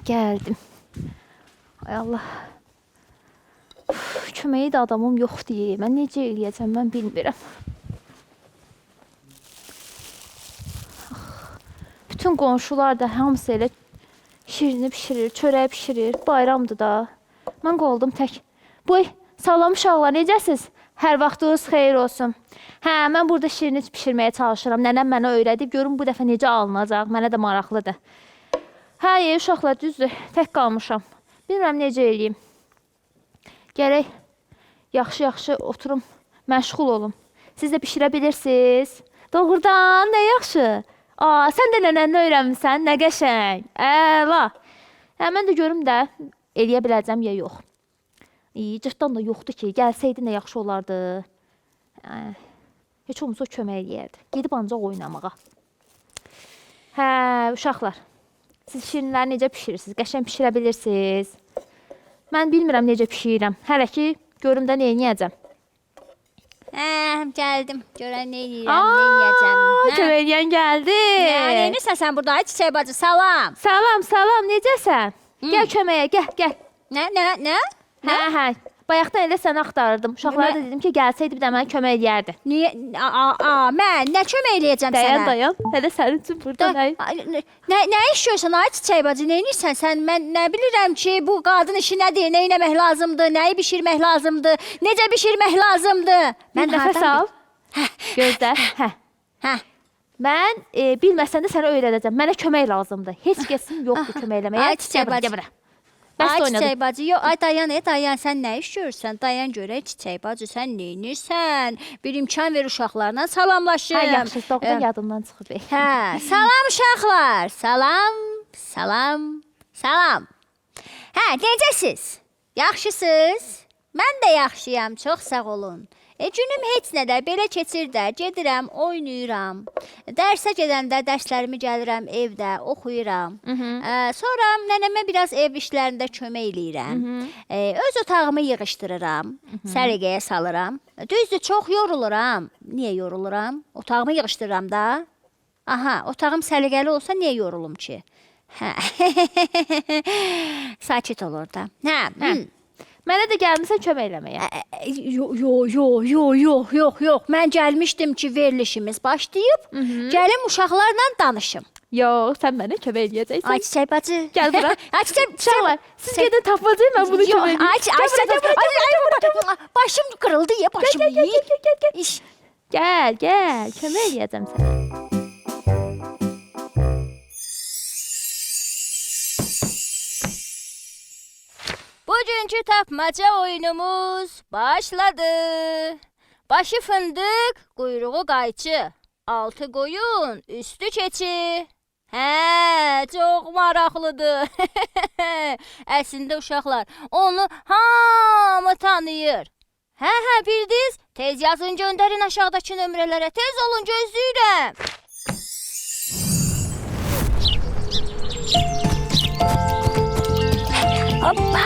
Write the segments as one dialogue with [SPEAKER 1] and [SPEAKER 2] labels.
[SPEAKER 1] Gəldim. Ay Allah. Köməyi də adamım yoxdur. Mən necə eləyəcəm, mən bilmirəm. Bütün qonşular da hamısı elə şirini pişirir, çörək pişirir. Bayramdır da. Mən qoldum tək. Boy, salam uşaqlar, necəsiz? Hər vaxtınız xeyir olsun. Hə, mən burada şirini pişirməyə çalışıram. Nənəm mənə öyrədib, görüm bu dəfə necə alınacaq. Mənə də maraqlıdır. Hə, uşaqlar, düzdür. Tək qalmışam. Bilmirəm necə eləyim. Gərək yaxşı-yaxşı oturum, məşğul olum. Siz də pişirə bilirsiniz. Doğrudan, nə yaxşı. Aa, sən də nənəni öyrənmirsən, nə qəşəng. Əla. Hə, mən də görüm də, eləyə biləcəm ya yox. Cırtdan da yoxdur ki, gəlsəydi nə yaxşı olardı. Heç olmasa kömək eləyərdi. Gedib ancaq oynamağa. Hə, uşaqlar. Siz şirinləri necə pişirirsiniz? Qəşəng pişirə bilirsiniz. Mən bilmirəm necə pişirirəm. Hələ ki, görüm də nə eləyəcəm.
[SPEAKER 2] Hə, gəldim. Görən nə eləyirəm, nə eləyəcəm.
[SPEAKER 1] Kömək eləyən gəldi.
[SPEAKER 2] Nə eləyirsən sən burada? Ay çiçək bacı, salam.
[SPEAKER 1] Salam, necəsən? Gəl köməyə, gəl.
[SPEAKER 2] Nə?
[SPEAKER 1] Hə. Bayaqdan elə səni axtarırdım. Uşaqlara da dedim ki, gəlsəydi bir də mənə kömək eləyərdi.
[SPEAKER 2] Niyə? Mən nə kömək eləyəcəm sənə?
[SPEAKER 1] Dayan. Hələ sənin üçün burada nə?
[SPEAKER 2] Nə iş görsən ay çiçək bacı, nə edirsən sən? Mən nə bilirəm ki, bu qadın işi nədir, nə etmək lazımdır, nəyi bişirmək lazımdır, necə bişirmək lazımdır.
[SPEAKER 1] Mən nəfəs al. Gözlə. Hə. Mən bilməsən də sənə öyrədəcəm. Mənə kömək lazımdır. Heç kəsim yoxdur kömək eləməyə.
[SPEAKER 2] Ay çiçək bacı. Ay çiçək bacı, yox, ay dayan, sən nə iş görürsən? Dayan görək çiçək bacı, sən nə edirsən? Bir imkan ver uşaqlarla salamlaşım.
[SPEAKER 1] Hə, yaxşı, doğrudan yadımdan çıxıb.
[SPEAKER 2] Hə, salam uşaqlar, salam. Hə, necəsiz? Yaxşısınız? Mən də yaxşıyam, çox sağ olun. Günüm heç nədə, belə keçir də, gedirəm, oynayıram. Dərsə gedəndə dərslərimi gəlirəm evdə, oxuyuram. Sonra nənəmə biraz ev işlərində kömək eləyirəm. Öz otağımı yığışdırıram, səliqəyə salıram. Düzdür, çox yoruluram. Niyə yoruluram? Otağımı yığışdırıram da. Aha, otağım səliqəli olsa niyə yorulum ki? Sakit olur da.
[SPEAKER 1] Mənə də gəlmişsən kömək eləməyə.
[SPEAKER 2] Yox. Mən gəlmişdim ki, verilişimiz başlayıb. Gəlim uşaqlarla danışım.
[SPEAKER 1] Yox, sən mənə kömək eləyəcəksən.
[SPEAKER 2] Ay çiçək bacı.
[SPEAKER 1] Gəl bura. Uşaqlar, siz gedin tapmacayım, mən bunu kömək eləyəcəm.
[SPEAKER 2] Başım qırıldı ya, başımı yiyib.
[SPEAKER 1] Gəl, kömək eləyəcəm sənə.
[SPEAKER 2] Bugünkü tapmaca oyunumuz başladı. Başı fındıq, quyruğu qayçı. Altı qoyun, üstü keçi. Hə, çox maraqlıdır. Əslində uşaqlar, onu hamı tanıyır. Hə, bildiniz? Tez yazın, göndərin aşağıdakı nömrələrə. Tez olun, gözləyirəm. Hoppa.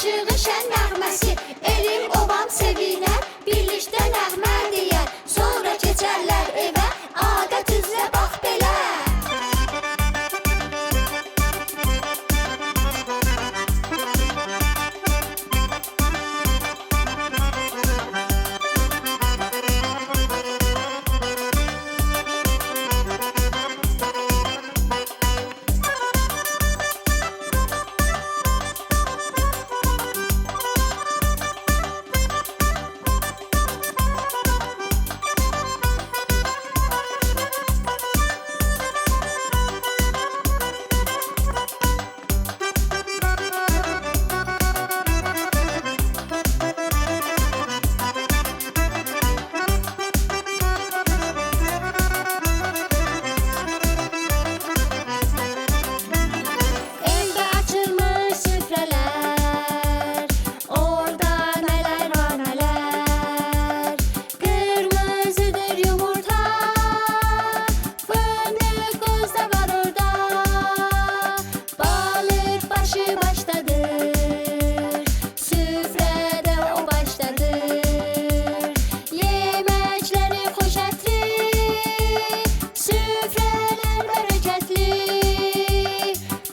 [SPEAKER 2] aşığı şən nəğməsi. Elim obam sevinər, birlikdə nəğmə deyər. Sonra keçərlər evə, adət üzrə bax belə. Evdə açılmış süfrələr, orada nələr var nələr. Qırmızıdır yumurta, fındıq qoz da var orada. Balıq başı başdadır, süfrədə o başdadır. Yeməkləri xoş ətli, süfrələr bərəkətli.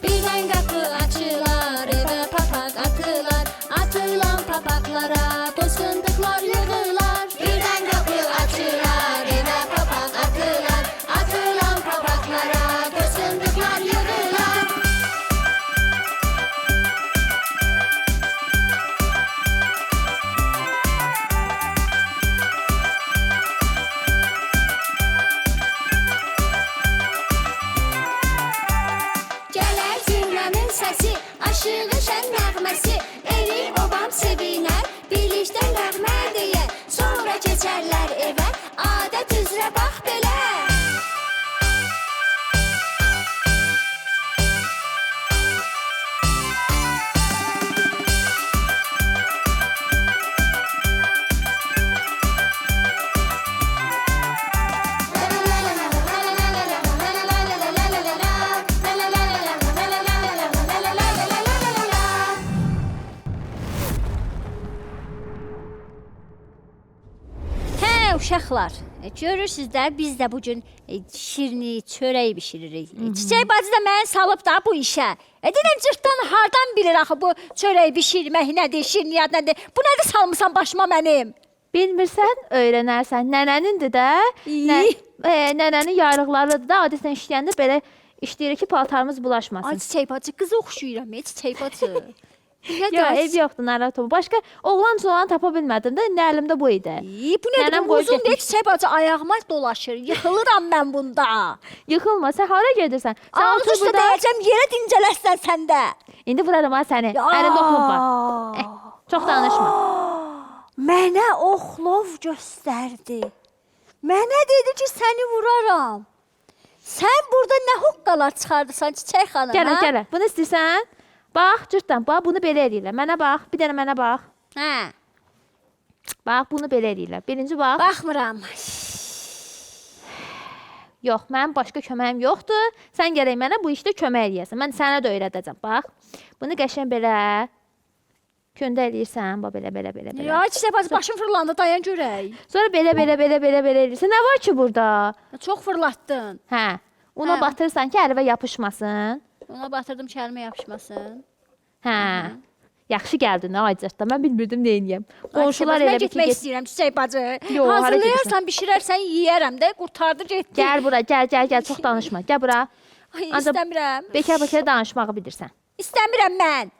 [SPEAKER 2] Birdən qapı açılar, evə papaq atılar. Atılan papaqlara toz fındıqlar yığılar. Birdən qapı açılar, evə papaq atılar. Atılan papaqlara toz fındıqlar yığılar. Gələr zümrənin səsi, aşığı şən nəğməsi. Elim obam sevinər, birlikdə nəğmə deyər. Sonra keçərlər evə, adət üzrə bax belə. Hə, uşaqlar, görürsüz də biz də bu gün şirini, çörək bişiririk. Çiçək bacı da məni salıb da bu işə. Deyirəm cırtdan hardan bilir axı bu çörək bişirmək nədir, şirniyyat nədir? Bu nədir salmısan başıma mənim?
[SPEAKER 1] Bilmirsən, öyrənərsən. Nənənindir də.
[SPEAKER 2] İyi.
[SPEAKER 1] Nənənin yayrıqlarıdır da. Adətən işləyəndə belə işləyirik ki, paltarımız bulaşmasın.
[SPEAKER 2] Ay çiçək bacı, qız oxşuyuram, çiçək bacı.
[SPEAKER 1] Yox, ev yoxdur, narahat olma. Başqa oğlan soğan tapa bilmədim də, indi əlimdə bu idi.
[SPEAKER 2] Bu nədir?
[SPEAKER 1] Nənəm
[SPEAKER 2] Bu
[SPEAKER 1] qoyub
[SPEAKER 2] uzun deyil,
[SPEAKER 1] getmiş.
[SPEAKER 2] çiçək bacı ayağıma dolaşır. Yıxılıram mən bunda.
[SPEAKER 1] Yıxılma, sən hara gedirsən? Sən
[SPEAKER 2] Ağız
[SPEAKER 1] otur
[SPEAKER 2] üstə
[SPEAKER 1] burada.
[SPEAKER 2] dəyəcəm, yerə dincələsən sən də.
[SPEAKER 1] İndi vuraram ha səni. Əlimdə oxlov var. Çox danışma.
[SPEAKER 2] Mənə oxlov göstərdi. Mənə dedi ki, səni vuraram. Sən burada nə hoqqalar çıxardırsan çiçək xanım?
[SPEAKER 1] Gələ,
[SPEAKER 2] ha?
[SPEAKER 1] gələ. Bunu istəyirsən? Bax, cırtdan, bax, bunu belə eləyirlər. Mənə bax, bir dənə mənə bax.
[SPEAKER 2] Hə,
[SPEAKER 1] Bax, bunu belə eləyirlər. Birinci bax.
[SPEAKER 2] baxmıram.
[SPEAKER 1] Yox, mənim başqa köməyim yoxdur. Sən gərək mənə bu işdə kömək eləyəsən. Mən sənə də öyrədəcəm. Bax. Bunu qəşəng belə köndə eləyirsən. Bax, belə, belə, belə, belə.
[SPEAKER 2] Ya, çiçək bacı, başım fırlandı, dayan görək.
[SPEAKER 1] Sonra belə, belə, belə, belə, belə eləyirsən. Nə var ki burada?
[SPEAKER 2] Çox fırlatdın.
[SPEAKER 1] Hə. Una
[SPEAKER 2] Hə.
[SPEAKER 1] batırırsan ki, əlimə yapışmasın.
[SPEAKER 2] Ona batırdım ki, əlimə yapışmasın.
[SPEAKER 1] Hə. Yaxşı gəldin, ay cırtdan. Mən bilmirdim nə edeyim. Qonşular
[SPEAKER 2] Mən
[SPEAKER 1] elə bir ki,
[SPEAKER 2] getmək istəyirəm çiçək bacı.
[SPEAKER 1] Yox, hara
[SPEAKER 2] Hazırlayarsan, bişirərsən, yeyərəm də, qurtardı getdi.
[SPEAKER 1] gəl bura, gəl, çox danışma. Gəl bura.
[SPEAKER 2] Ay,
[SPEAKER 1] Ancaq
[SPEAKER 2] istəmirəm.
[SPEAKER 1] Bekar danışmağı bilirsən.
[SPEAKER 2] İstəmirəm mən.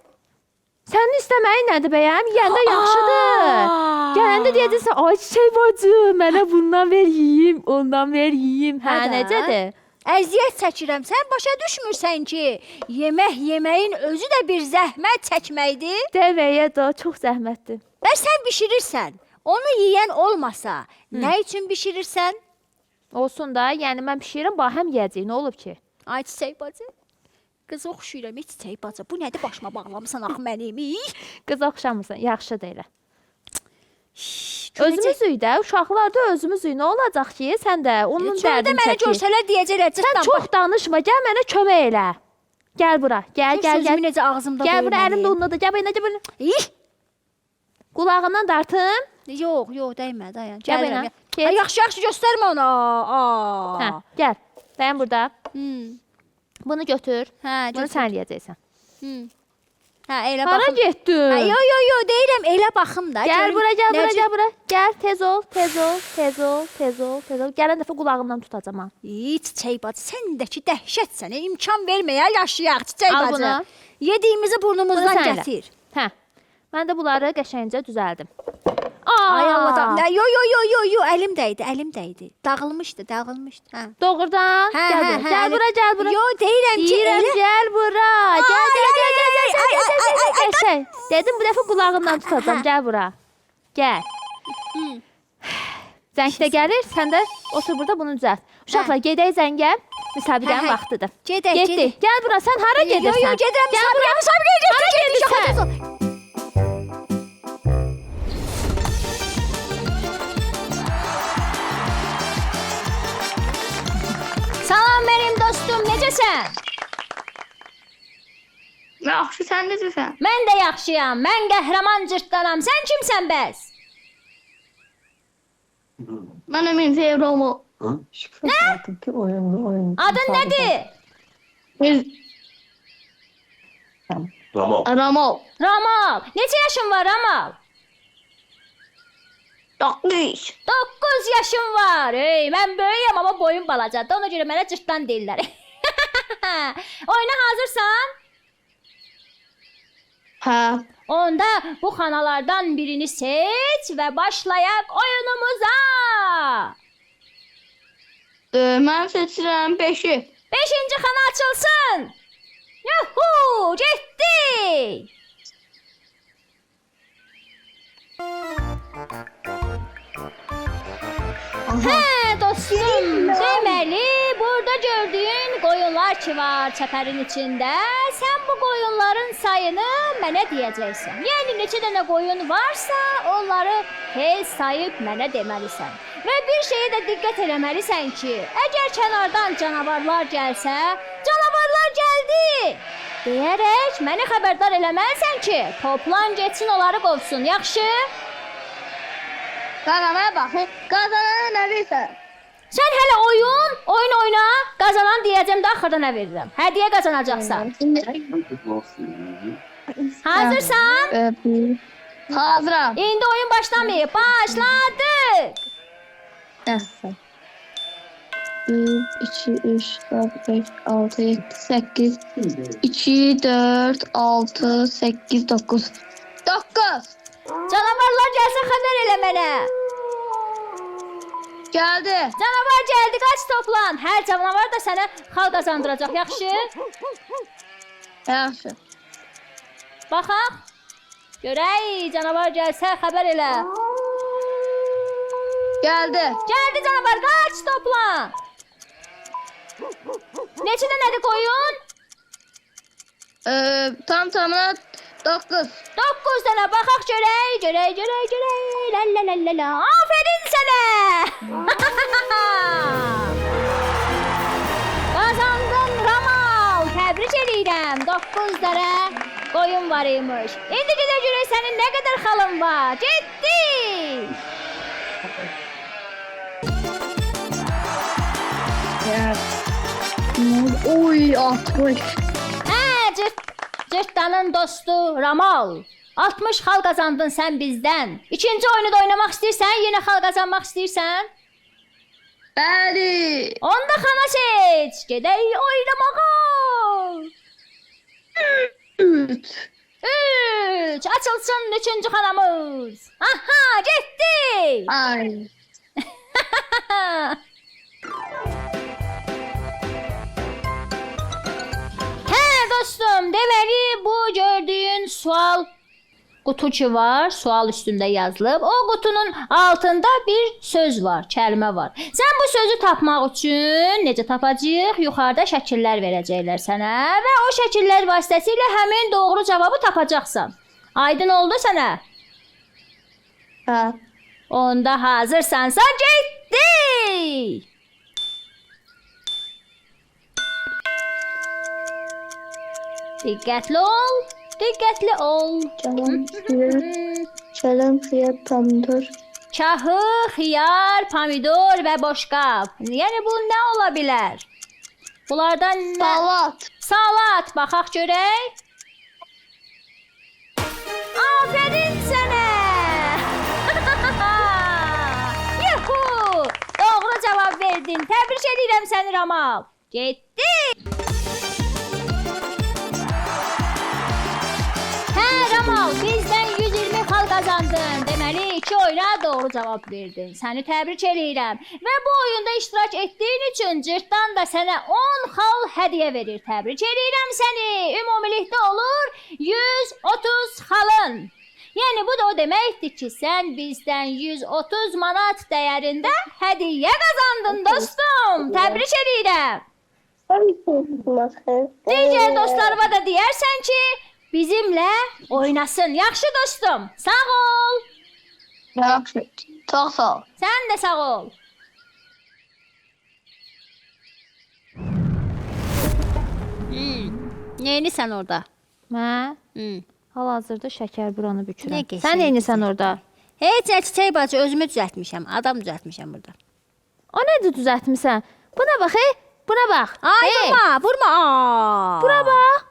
[SPEAKER 1] Sənin istəməyin nədir bəyəm? Yeyəndə yaxşıdır.
[SPEAKER 2] Aa!
[SPEAKER 1] Gələndə deyəcəksən, ay çiçək bacı, mənə bundan ver yeyim, ondan ver yeyim. Hə,
[SPEAKER 2] Hə də.
[SPEAKER 1] necədir?
[SPEAKER 2] Əziyyət çəkirəm. Sən başa düşmürsən ki, yeməyin özü də bir zəhmət çəkməkdir.
[SPEAKER 1] Deməyə də çox zəhmətdir.
[SPEAKER 2] Və sən bişirirsən. Onu yeyən olmasa, nə üçün bişirirsən?
[SPEAKER 1] Olsun da, yəni mən bişirirəm, bax həm yeyəcək. Nə olub ki?
[SPEAKER 2] Ay çiçək bacı. Qız oxşuyuram, çiçək bacı. Bu nədir başıma bağlamısan axı mənim?
[SPEAKER 1] Qız oxşamırsan, yaxşıdır elə.
[SPEAKER 2] Görəcək.
[SPEAKER 1] Özümüz üydə, uşaqlar da özümüz üy. Nə olacaq ki, sən də onun
[SPEAKER 2] Çöldə
[SPEAKER 1] dərdini
[SPEAKER 2] mənə
[SPEAKER 1] çəkir.
[SPEAKER 2] görsələr deyəcəklər,
[SPEAKER 1] Sən çox danışma, gəl mənə kömək elə. Gəl bura. Gəl, gəl,
[SPEAKER 2] Sözümü
[SPEAKER 1] gəl.
[SPEAKER 2] necə ağzımda
[SPEAKER 1] Gəl bura,
[SPEAKER 2] qoymalıyım?
[SPEAKER 1] əlim də ondadır. Gəl belə, gəl belə.
[SPEAKER 2] İh!
[SPEAKER 1] Qulağından dartım.
[SPEAKER 2] Yox, yox, dəymə, dayan.
[SPEAKER 1] Gəl
[SPEAKER 2] Gəlirəm.
[SPEAKER 1] belə.
[SPEAKER 2] Gəl. Ay, yaxşı, yaxşı göstərmə ona.
[SPEAKER 1] Hə,
[SPEAKER 2] Aa.
[SPEAKER 1] gəl. Dayan burada. Bunu götür.
[SPEAKER 2] Hə,
[SPEAKER 1] Bunu sən eləyəcəksən.
[SPEAKER 2] Hə, elə
[SPEAKER 1] Hara
[SPEAKER 2] baxım.
[SPEAKER 1] getdin?
[SPEAKER 2] Hə, yo, deyirəm, elə baxım da.
[SPEAKER 1] Gəl
[SPEAKER 2] görüm
[SPEAKER 1] bura, gəl bura,
[SPEAKER 2] necə-
[SPEAKER 1] gəl bura. Gəl, tez ol, tez ol, tez ol, tez ol, tez ol. Gələn dəfə qulağından tutacağam ha.
[SPEAKER 2] Çiçək bacı, səndəki dəhşət sənə imkan verməyə yaşayaq çiçək
[SPEAKER 1] Al
[SPEAKER 2] bacı.
[SPEAKER 1] bunu.
[SPEAKER 2] Yediyimizi
[SPEAKER 1] Bunu
[SPEAKER 2] burnumuzdan
[SPEAKER 1] sən elə.
[SPEAKER 2] gətir.
[SPEAKER 1] Hə. Mən də bunları qəşəngcə düzəldim.
[SPEAKER 2] Ay Allah da. Yo, əlim dəydi. Dağılmışdı. Hə.
[SPEAKER 1] Doğrudan.
[SPEAKER 2] Hə,
[SPEAKER 1] Gəl
[SPEAKER 2] hə,
[SPEAKER 1] bura,
[SPEAKER 2] hə,
[SPEAKER 1] gəl
[SPEAKER 2] əlim-
[SPEAKER 1] bura, gəl bura.
[SPEAKER 2] Yo, deyirəm ki,
[SPEAKER 1] Deyirəm,
[SPEAKER 2] elə.
[SPEAKER 1] gəl bura. Gəl,
[SPEAKER 2] Ay,
[SPEAKER 1] gəl, gəl,
[SPEAKER 2] ay,
[SPEAKER 1] gəl,
[SPEAKER 2] ay,
[SPEAKER 1] gəl,
[SPEAKER 2] ay,
[SPEAKER 1] gəl,
[SPEAKER 2] ay,
[SPEAKER 1] gəl,
[SPEAKER 2] ay, ay,
[SPEAKER 1] qəşəng. Dedim bu dəfə qulağından tutacağam.
[SPEAKER 2] Hə.
[SPEAKER 1] Gəl bura. Gəl. Zəng də gəlir, sən də otur burada bunu düzəlt. Uşaqlar, gedək zəngə. Müsabiqənin
[SPEAKER 2] Hə, hə.
[SPEAKER 1] vaxtıdır.
[SPEAKER 2] Gedək,
[SPEAKER 1] Getdik.
[SPEAKER 2] gedək.
[SPEAKER 1] Gəl bura, sən hara gedirsən?
[SPEAKER 2] Yo, gedirəm.
[SPEAKER 1] Gəl bura.
[SPEAKER 2] Müsabiqəyə
[SPEAKER 1] Hara
[SPEAKER 2] getdik.
[SPEAKER 1] gedirsən?
[SPEAKER 2] Salam mənim dostum, necəsən?
[SPEAKER 3] Yaxşı, sən necəsən?
[SPEAKER 2] Mən də yaxşıyam. Mən qəhrəman cırtdanam. Sən kimsən bəs?
[SPEAKER 3] Mən Emin Zeyroğlu.
[SPEAKER 4] Ki oyun.
[SPEAKER 2] Adın nədir?
[SPEAKER 3] Biz
[SPEAKER 5] Tamam.
[SPEAKER 3] Ramal.
[SPEAKER 2] Ramal. Neçə yaşın var Ramal?
[SPEAKER 3] 9.
[SPEAKER 2] 9 yaşım var. Ey, mən böyüyəm amma boyum balacadır. Ona görə mənə cırtdan deyirlər. Oyuna hazırsan?
[SPEAKER 3] Hə.
[SPEAKER 2] Onda bu xanalardan birini seç və başlayaq oyunumuza.
[SPEAKER 3] Mən seçirəm 5-i.
[SPEAKER 2] 5-ci xana açılsın. Yuhu, getdik. Hə, dostum, deməli, burada gördüyün qoyunlar ki var çəpərin içində, sən bu qoyunların sayını mənə deyəcəksən. Yəni neçə dənə qoyun varsa, onları tez sayıb mənə deməlisən. Və bir şeyə də diqqət eləməlisən ki, əgər kənardan canavarlar gəlsə, canavarlar gəldi deyərək məni xəbərdar eləməlisən ki, toplan getsin onları qovsun, yaxşı?
[SPEAKER 3] Qanamaya baxın. Qazanana nə versən?
[SPEAKER 2] Sən hələ oyun oyna, qazanan deyəcəm də axırda nə verirəm. Hədiyyə qazanacaqsan. Hazırsan?
[SPEAKER 3] Hazıram.
[SPEAKER 2] İndi oyun başlamayıb. Başladı.
[SPEAKER 3] 1, 2, 3, 4, 5, 6, 7, 8, 2, 4, 6, 8, 9. 9.
[SPEAKER 2] Canavarlar gəlsə xəbər elə mənə.
[SPEAKER 3] Gəldi.
[SPEAKER 2] Canavar gəldi, qaç toplan. Hər canavar da sənə xal qazandıracaq, yaxşı?
[SPEAKER 3] Yaxşı.
[SPEAKER 2] Baxaq. Görək, canavar gəlsə xəbər elə.
[SPEAKER 3] Gəldi.
[SPEAKER 2] Gəldi canavar, qaç toplan. Neçə dənədir qoyun?
[SPEAKER 3] Tam tamına 9.
[SPEAKER 2] 9 dənə baxaq görək. La. Afərin sənə. Qazandın Ramal. Təbrik edirəm. 9 dənə qoyun var imiş. İndi gedək görək sənin nə qədər xalın var. Getdik.
[SPEAKER 3] Oy 60.
[SPEAKER 2] Hə, cırtdanın dostu Ramal. 60 xal qazandın sən bizdən. İkinci oyunu da oynamaq istəyirsən, yenə xal qazanmaq istəyirsən?
[SPEAKER 3] Bəli.
[SPEAKER 2] Onda xana seç. Gedək oynamağa.
[SPEAKER 3] 3.
[SPEAKER 2] 3. Açılsın 3-cü xanamız. Aha, getdik.
[SPEAKER 3] Ay.
[SPEAKER 2] Hə dostum, deməli bu gördüyün sual qutucu var, sual üstündə yazılıb. O qutunun altında bir söz var, kəlmə var. Sən bu sözü tapmaq üçün necə tapacağıq? Yuxarıda şəkillər verəcəklər sənə və o şəkillər vasitəsilə həmin doğru cavabı tapacaqsan. Aydın oldu sənə?
[SPEAKER 3] Hə.
[SPEAKER 2] Onda hazırsansa getdik. Diqqətli ol. Diqqətli ol.
[SPEAKER 3] Çalan fiyat pomidor.
[SPEAKER 2] Çahı, xiyar, pomidor və boşqab. Yəni bu nə ola bilər? Bunlardan nə?
[SPEAKER 3] Salat.
[SPEAKER 2] Salat. Baxaq görək. Aferin sənə. Yuhu! Doğru cavab verdin. Təbrik edirəm səni Ramal. Getdi. Hə Ramal, bizdən 120 xal qazandın. Deməli 2 oyuna doğru cavab verdin. Səni təbrik edirəm. Və bu oyunda iştirak etdiyin üçün Cırtdan da sənə 10 xal hədiyyə verir. Təbrik edirəm səni. Ümumilikdə olur 130 xalın. Yəni bu da o deməkdir ki, sən bizdən 130 manat dəyərində hədiyyə qazandın dostum. Təbrik edirəm. Digər dostlarıma da deyərsən ki, bizimlə oynasın. Yaxşı dostum. Sağ ol.
[SPEAKER 3] Yaxşı. Çox sağ ol.
[SPEAKER 2] Sən də sağ ol. Neyini orada?
[SPEAKER 1] Mən
[SPEAKER 2] Hmm.
[SPEAKER 1] hal-hazırda şəkər buranı
[SPEAKER 2] Nə
[SPEAKER 1] bükürəm.
[SPEAKER 2] qəşəng
[SPEAKER 1] Sən neynisən orada?
[SPEAKER 2] Heç nə çiçək bacı özümü düzəltmişəm. Adam düzəltmişəm burada.
[SPEAKER 1] O nədir düzəltmisən? Buna bax, buna bax.
[SPEAKER 2] Ay vurma, vurma. Aa.
[SPEAKER 1] Bura bax.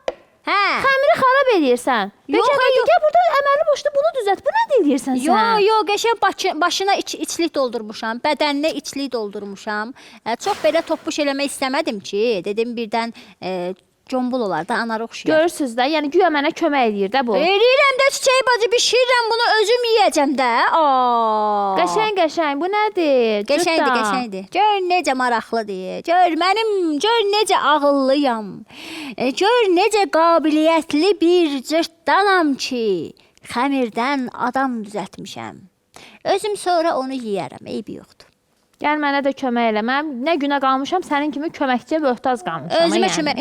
[SPEAKER 2] Hə.
[SPEAKER 1] Xəmiri xarab eləyirsən.
[SPEAKER 2] Yox, yox.
[SPEAKER 1] Gəl burada əməli boşda bunu düzəlt. Bu nə deyirsən sən?
[SPEAKER 2] Yo, yo, qəşəng başına içlik doldurmuşam, bədəninə içlik doldurmuşam. Çox belə toppuş eləmək istəmədim ki, dedim birdən combul olar da, anara oxşuyar.
[SPEAKER 1] Görürsüz də, yəni güya mənə kömək eləyir də bu.
[SPEAKER 2] Eləyirəm də çiçək bacı, bişirirəm bunu özüm yeyəcəm də. Aa.
[SPEAKER 1] Qəşəng, bu nədir?
[SPEAKER 2] Qəşəngdir,
[SPEAKER 1] Cırtdan.
[SPEAKER 2] qəşəngdir. Gör necə maraqlıdır. Gör necə ağıllıyam. Gör necə qabiliyyətli bir cırtdanam ki, xəmirdən adam düzəltmişəm. Özüm sonra onu yeyərəm, eybi yoxdur.
[SPEAKER 1] Gəl mənə də kömək elə. Mən nə günə qalmışam, sənin kimi köməkçiyə möhtac qalmışam.
[SPEAKER 2] Özümə kömək.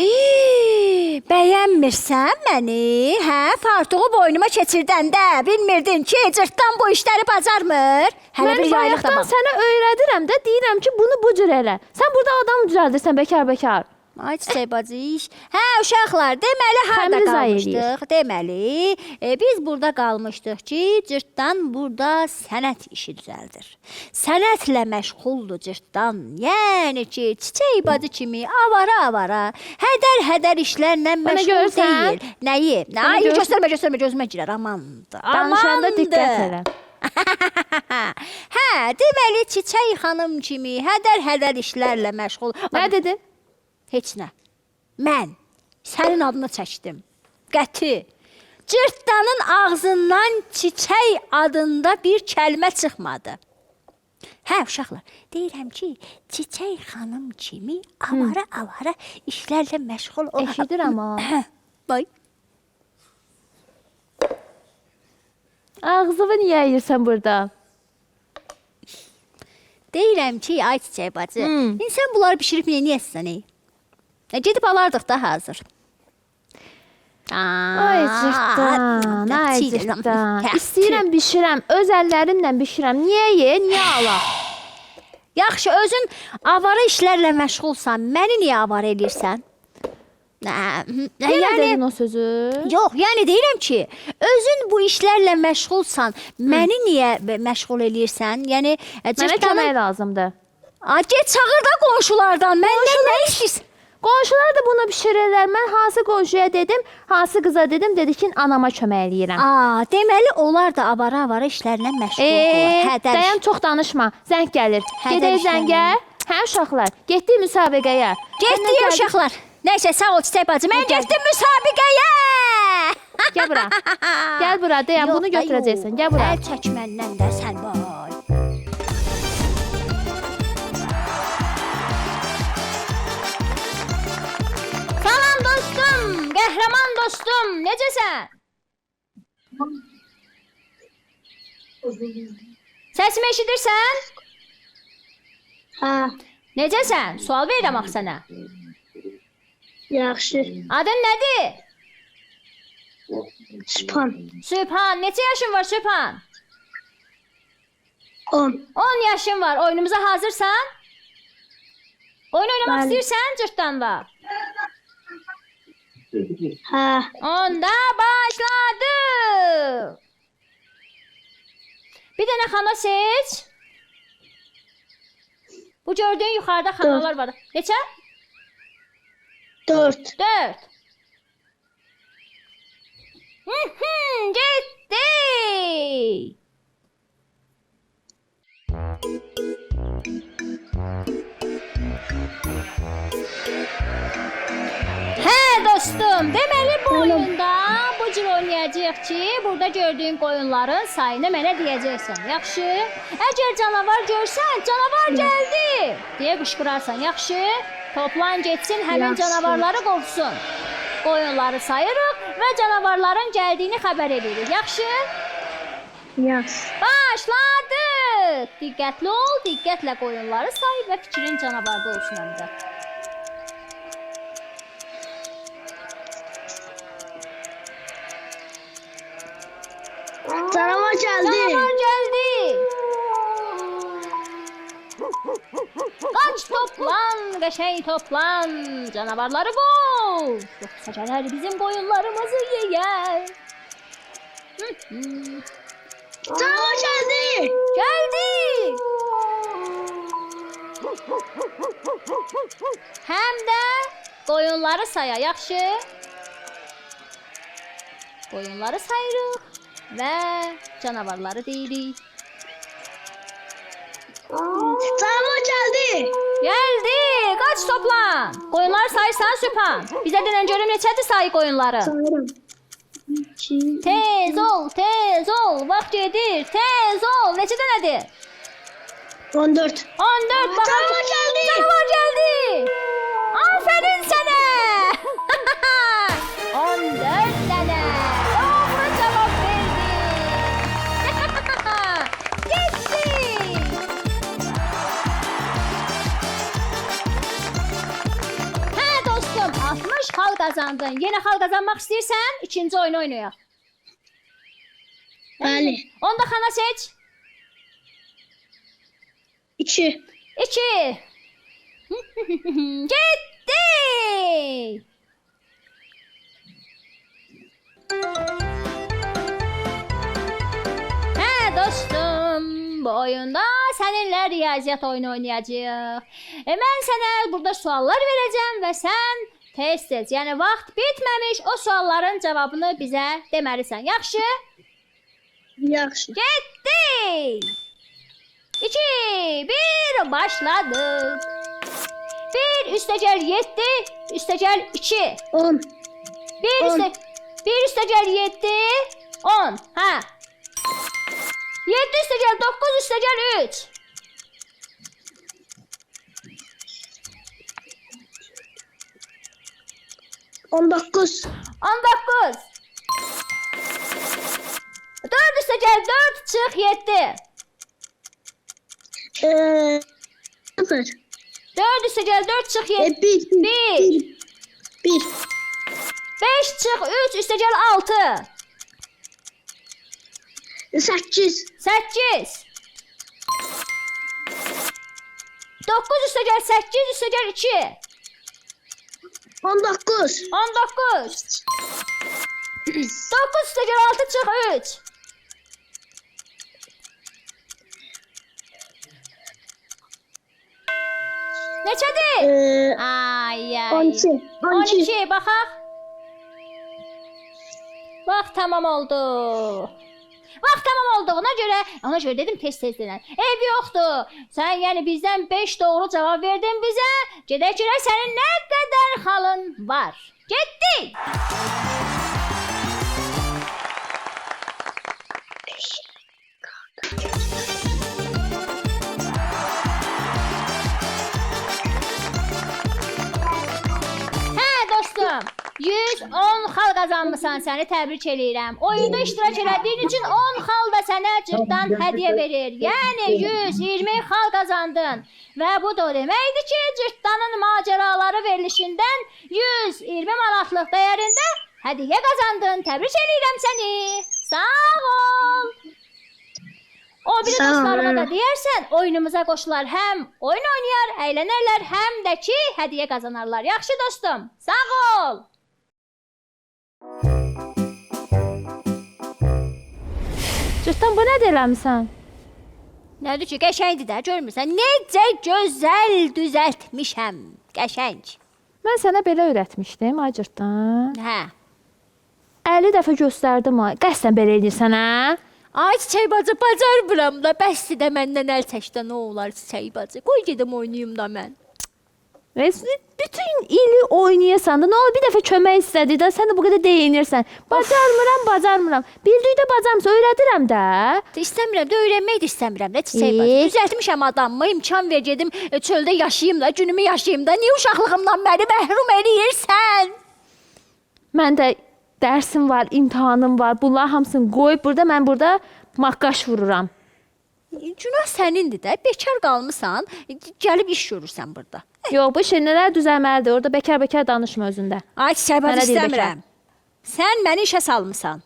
[SPEAKER 2] Bəyənmirsən məni? Hə, fartuğu boynuma keçirdəndə bilmirdin ki, cırtdan bu işləri bacarmır. Hələ
[SPEAKER 1] Mən
[SPEAKER 2] bir yaylıq da
[SPEAKER 1] bayaqdan
[SPEAKER 2] var.
[SPEAKER 1] sənə öyrədirəm də, deyirəm ki, bunu bu cür elə. Sən burada adam düzəldirsən bekar.
[SPEAKER 2] Ay çiçək bacı iş. Hə uşaqlar, deməli harda
[SPEAKER 1] Xəmiri zay
[SPEAKER 2] qalmışdıq? Deməli, biz burada qalmışdıq ki, cırtdan burada sənət işi düzəldir. Sənətlə məşğuldur cırtdan. Yəni ki, çiçək bacı kimi avara, hədər işlərlə məşğul
[SPEAKER 1] görürsən?
[SPEAKER 2] deyil. Nəyi? Ay göstərmə, gözümə girər. Amandır.
[SPEAKER 1] Danışanda diqqət elə.
[SPEAKER 2] Hə, deməli çiçək xanım kimi hədər işlərlə məşğul.
[SPEAKER 1] Nə dedin?
[SPEAKER 2] Heç nə. Mən sənin adını çəkdim. Qəti. Cırtdanın ağzından çiçək adında bir kəlmə çıxmadı. Hə uşaqlar, deyirəm ki, çiçək xanım kimi avara işlərlə məşğul ol.
[SPEAKER 1] Eşidirəm ha.
[SPEAKER 2] Bax.
[SPEAKER 1] Ağzını niyə yeyirsən burada?
[SPEAKER 2] Deyirəm ki, ay çiçək bacı, insan bunları bişirib neyəsən? Gedib alardıq da hazır.
[SPEAKER 1] Ay cırtdan. İstəyirəm bişirəm, öz əllərimlə bişirəm. Niyə ala?
[SPEAKER 2] Yaxşı, özün avara işlərlə məşğulsan, məni niyə avara eləyirsən?
[SPEAKER 1] Yenə dedin o sözü?
[SPEAKER 2] Yox, yəni deyirəm ki, özün bu işlərlə məşğulsan, məni niyə məşğul eləyirsən? Yəni
[SPEAKER 1] Mənə kömək lazımdır.
[SPEAKER 2] Get çağır da qonşulardan, məndən nə istəyirsən?
[SPEAKER 1] Qonşular da bunu bişirirlər. Mən hansı qonşuya dedim, hansı qıza dedim, dedi ki, anama kömək eləyirəm.
[SPEAKER 2] Deməli onlar da avara işlərlə məşğuldular.
[SPEAKER 1] Dayan, çox danışma. Zəng gəlir. Gedək zəngə. Hə uşaqlar, getdik müsabiqəyə.
[SPEAKER 2] Getdik uşaqlar. Nəysə, sağ ol çiçək bacı. Mən getdim müsabiqəyə.
[SPEAKER 1] Gəl bura. Gəl bura, dayan, bunu götürəcəksən. Gəl bura.
[SPEAKER 2] Əl çək məndən də sən vay. Salam dostum, qəhrəman dostum, necəsən? Səsimi eşidirsən?
[SPEAKER 3] Hə,
[SPEAKER 2] Necəsən? Sual verirəm axı sənə.
[SPEAKER 3] yaxşı.
[SPEAKER 2] Adın nədir?
[SPEAKER 3] Sübhan.
[SPEAKER 2] Sübhan. Neçə yaşın var Sübhan?
[SPEAKER 3] 10.
[SPEAKER 2] 10 yaşın var. Oyunumuza hazırsan? Oyun oynamaq
[SPEAKER 3] Bəli.
[SPEAKER 2] istəyirsən cırtdanla?
[SPEAKER 3] Ha.
[SPEAKER 2] Onda başladı. Bir dənə xana seç. Bu gördüyün yuxarıda xanalar var. Neçə?
[SPEAKER 3] 4.
[SPEAKER 2] 4. Getdi. Hə dostum, deməli bu oyunda bu cür oynayacağıq ki, burada gördüyün qoyunların sayını mənə deyəcəksən. Yaxşı? Əgər canavar görsən, canavar gəldi deyə qışqırarsan. Yaxşı? Toplan getsin, həmin
[SPEAKER 3] Yaxşı.
[SPEAKER 2] canavarları qovsun. Qoyunları sayırıq və canavarların gəldiyini xəbər edirik. Yaxşı?
[SPEAKER 3] Yaxşı.
[SPEAKER 2] Başladıq. Diqqətli ol, diqqətlə qoyunları say və fikrin canavarda olsun həm də.
[SPEAKER 3] Canavar geldi.
[SPEAKER 2] Canavar gəldi. Qaç toplan, qəşəng toplan. Canavarları qov. Yoxsa gələr bizim qoyunlarımızı yeyər.
[SPEAKER 3] Canavar geldi.
[SPEAKER 2] Gəldi. Həm də qoyunları saya, yaxşı? Qoyunları sayırıq və canavarları deyirik.
[SPEAKER 3] Canavar geldi.
[SPEAKER 2] Gəldi, qaç toplan. Qoyunları sayırsan Süphan. Bizə denən görüm neçədir sayı qoyunları?
[SPEAKER 3] Sayırım. 2.
[SPEAKER 2] Tez ol, tez ol. Vaxt gedir, tez ol. Neçə dənədir?
[SPEAKER 3] 14.
[SPEAKER 2] 14 bakalım.
[SPEAKER 3] Canavar geldi.
[SPEAKER 2] Canavar geldi. Aferin sana. 14 tane. Doğru cevap verdi. Gitti. Hə dostum, 60 xal qazandın. Yeni xal qazanmaq istəyirsən, ikinci oyunu oynayaq.
[SPEAKER 3] Bəli.
[SPEAKER 2] Onda xana seç.
[SPEAKER 3] 2.
[SPEAKER 2] 2. Gitti. Hə dostum, bu oyunda səninlə riyaziyyat oyunu oynayacağıq. Mən sənə burada suallar verəcəm və sən tez-tez, yəni vaxt bitməmiş o sualların cavabını bizə deməlisən. Yaxşı?
[SPEAKER 3] Yaxşı.
[SPEAKER 2] Getdi. 2, 1, başladık. 1 üstəgəl 7, üstəgəl 2.
[SPEAKER 3] 10.
[SPEAKER 2] 1 üstəgəl 7, 10. Hə. 7 üstəgəl 9, üstəgəl 3.
[SPEAKER 3] 19.
[SPEAKER 2] 19. 4 üstəgəl 4, çıx 7.
[SPEAKER 3] 0.
[SPEAKER 2] 4 üstəgəl 4, çıx 7.
[SPEAKER 3] 1. 1.
[SPEAKER 2] 5 çıx 3, üstəgəl 6.
[SPEAKER 3] 8.
[SPEAKER 2] 8. 9 üstəgəl 8, üstəgəl 2.
[SPEAKER 3] 19.
[SPEAKER 2] 19. 9 üstəgəl 6, çıx 3. Neçədir? Ay ay.
[SPEAKER 3] 12.
[SPEAKER 2] 12 baxaq. Vaxt tamam oldu. Vaxt tamam olduğuna görə dedim tez-tez denən. Ev yoxdur. Sən yəni bizdən 5 doğru cavab verdin bizə. Gedək görək sənin nə qədər xalın var. Getdik. Hə dostum, 110 xal qazanmısan, səni təbrik eləyirəm. Oyunda iştirak elədiyin üçün 10 xal da sənə cırtdan hədiyyə verir. Yəni 120 xal qazandın. Və bu da o deməkdir ki, cırtdanın macəraları verilişindən 120 manatlıq dəyərində hədiyyə qazandın. Təbrik eləyirəm səni. Sağ ol. O biri
[SPEAKER 3] Sağ ol.
[SPEAKER 2] dostlarına da deyərsən, oyunumuza qoşular. Həm oyun oynayar, əylənərlər, həm də ki, hədiyyə qazanarlar. Yaxşı dostum, sağ ol.
[SPEAKER 1] Cırtdan bu nədir eləmisən?
[SPEAKER 2] Nədir ki, qəşəngdir də, görmürsən? Necə gözəl düzəltmişəm. Qəşəng.
[SPEAKER 1] Mən sənə belə öyrətmişdim, ay cırtdan.
[SPEAKER 2] Hə.
[SPEAKER 1] 50 dəfə göstərdim ay. Qəsdən belə edirsən, hə?
[SPEAKER 2] Ay çiçək bacı, bacarmıram da. Bəsdir də məndən əl çəkdə nə olar çiçək bacı. Qoy gedim oynayım da mən.
[SPEAKER 1] Bütün ili oynayasan da, nə olur bir dəfə kömək istədi də, sən də bu qədər deyinirsən. Bacarmıram. Bildikdə bacarmısan, öyrədirəm də.
[SPEAKER 2] İstəmirəm də, öyrənmək də istəmirəm də çiçək bacı. Düzəltmişəm adamımı, imkan ver gedim çöldə yaşayım da, günümü yaşayım da. Niyə uşaqlığımdan məni məhrum eləyirsən?
[SPEAKER 1] Mən də dərsim var, imtahanım var. Bunlar hamısını qoyub burada, mən burada maqqaş vururam.
[SPEAKER 2] Günah sənindir də. Bekar qalmısan, gəlib iş görürsən burada.
[SPEAKER 1] Yox, bu şeylər düzəlməlidir. Orada bekar danışma özündə.
[SPEAKER 2] Ay çiçək bacı,
[SPEAKER 1] Mənə deyil,
[SPEAKER 2] istəmirəm. Sən məni işə salmısan.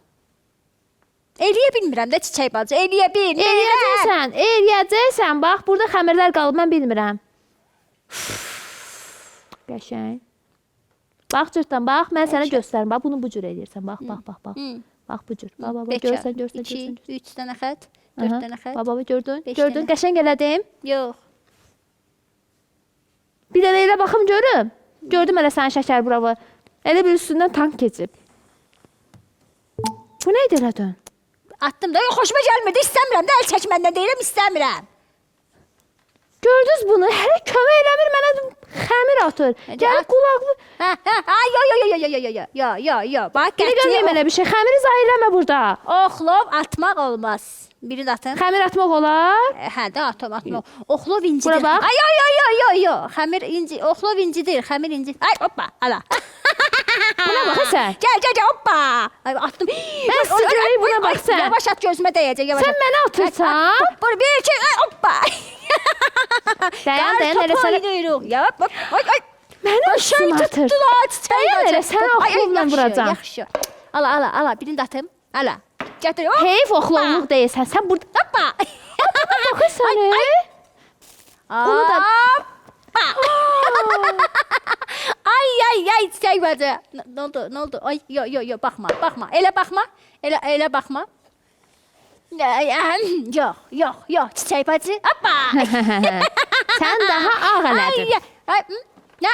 [SPEAKER 2] Eləyə bilmirəm də çiçək bacı, eləyə bilmirəm.
[SPEAKER 1] Eləyəcəksən. Bax, burada xəmirlər qalıb, mən bilmirəm. Qəşəng. Bax cırtdan, bax, mən sənə göstərim. Bax, bunu bu cür eləyirsən. Bax. Bax bu cür. Bax, görsən.
[SPEAKER 2] 2, 3 dənə xət, 4 dənə xət.
[SPEAKER 1] Baba, gördün?
[SPEAKER 2] Beş
[SPEAKER 1] Gördün,
[SPEAKER 2] dənə.
[SPEAKER 1] qəşəng elədim.
[SPEAKER 2] Yox.
[SPEAKER 1] Bir dənə elə baxım görüm. Gördüm elə sənin şəkər buravı. Elə bir üstündən tank keçib. Bu nə idi elədin?
[SPEAKER 2] Atdım da, yox, xoşuma gəlmirdi, istəmirəm də, əl çək məndən deyirəm, istəmirəm.
[SPEAKER 1] Gördünüz bunu? Hələ kömək eləmir mənə xəmir atır. Gəlib qulaqlı.
[SPEAKER 2] Yo. Bax,
[SPEAKER 1] Nə görməyim elə bir şey. Xəmiri zahir eləmə burada.
[SPEAKER 2] Oxlov atmaq olmaz. Birini də atın.
[SPEAKER 1] Xəmir atmaq olar.
[SPEAKER 2] Hə də atmaq. Oxlov incidir.
[SPEAKER 1] Bura bax.
[SPEAKER 2] Yo. Xəmir inci, oxlov incidir, xəmir inci. Ay, hoppa, ala.
[SPEAKER 1] Buna bax sən.
[SPEAKER 2] Gəl, hoppa. Ay, attım.
[SPEAKER 1] Mən sigara buna bax sən.
[SPEAKER 2] Yavaş at, gözümə dəyəcək, yavaş.
[SPEAKER 1] Sən mənə atırsan.
[SPEAKER 2] Bur, 1, 2, hoppa.
[SPEAKER 1] Dayan, elə sənə.
[SPEAKER 2] Ya, bax, ay.
[SPEAKER 1] Mənə üstümə atır. Dayan elə, sənə oxlovla vuracam.
[SPEAKER 2] Yaxşı. Ala, birini də atım. Ala. Gətir.
[SPEAKER 1] Heyf oxlovluq deyilsən. Sən burada.
[SPEAKER 2] Hoppa.
[SPEAKER 1] Baxır səni. Onu da. Ay,
[SPEAKER 2] çiçək bacı. Nə oldu? Ay, yo, baxma. Elə baxma. Elə baxma. Yox, çiçək bacı. Hoppa.
[SPEAKER 1] Sən daha ağ elədin.
[SPEAKER 2] Ay, nə?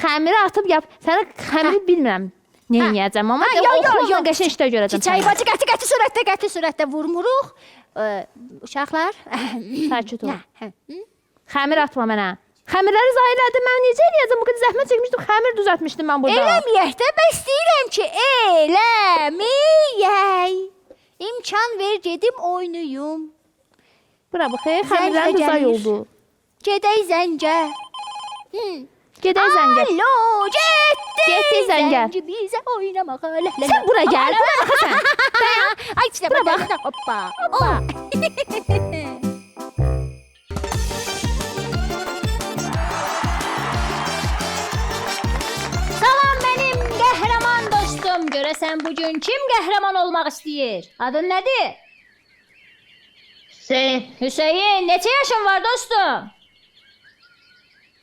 [SPEAKER 1] Xəmiri atıb yap. Sənə xəmiri bilmirəm. Nə edəcəm, amma oxlovla qəşəng işlər görəcəm.
[SPEAKER 2] Çiçək bacı, qəti sürətdə vurmuruq. Uşaqlar.
[SPEAKER 1] Sakit ol. Xəmir atma mənə. Xəmirləri zahir elədim, mən necə eləyəcəm? Bu qədər zəhmət çəkmişdim, xəmir düzəltmişdim mən burada.
[SPEAKER 2] Eləməyək də, bəs deyirəm ki, eləməyək. İmkan ver, gedim oynayım.
[SPEAKER 1] Bura bax, xəmirlərin düzay oldu.
[SPEAKER 2] Gedək zəncə.
[SPEAKER 1] Gedək zəngə.
[SPEAKER 2] Alo, getdi
[SPEAKER 1] zəngə.
[SPEAKER 2] Zənci bizə oynamağa.
[SPEAKER 1] Sən bura gəl, bura bax sən.
[SPEAKER 2] Ay, çiçək,
[SPEAKER 1] Bura bax.
[SPEAKER 2] Hoppa. Salam mənim qəhrəman dostum. Görəsən bugün kim qəhrəman olmaq istəyir? Adın nədir? Hüseyin, neçə yaşın var dostum?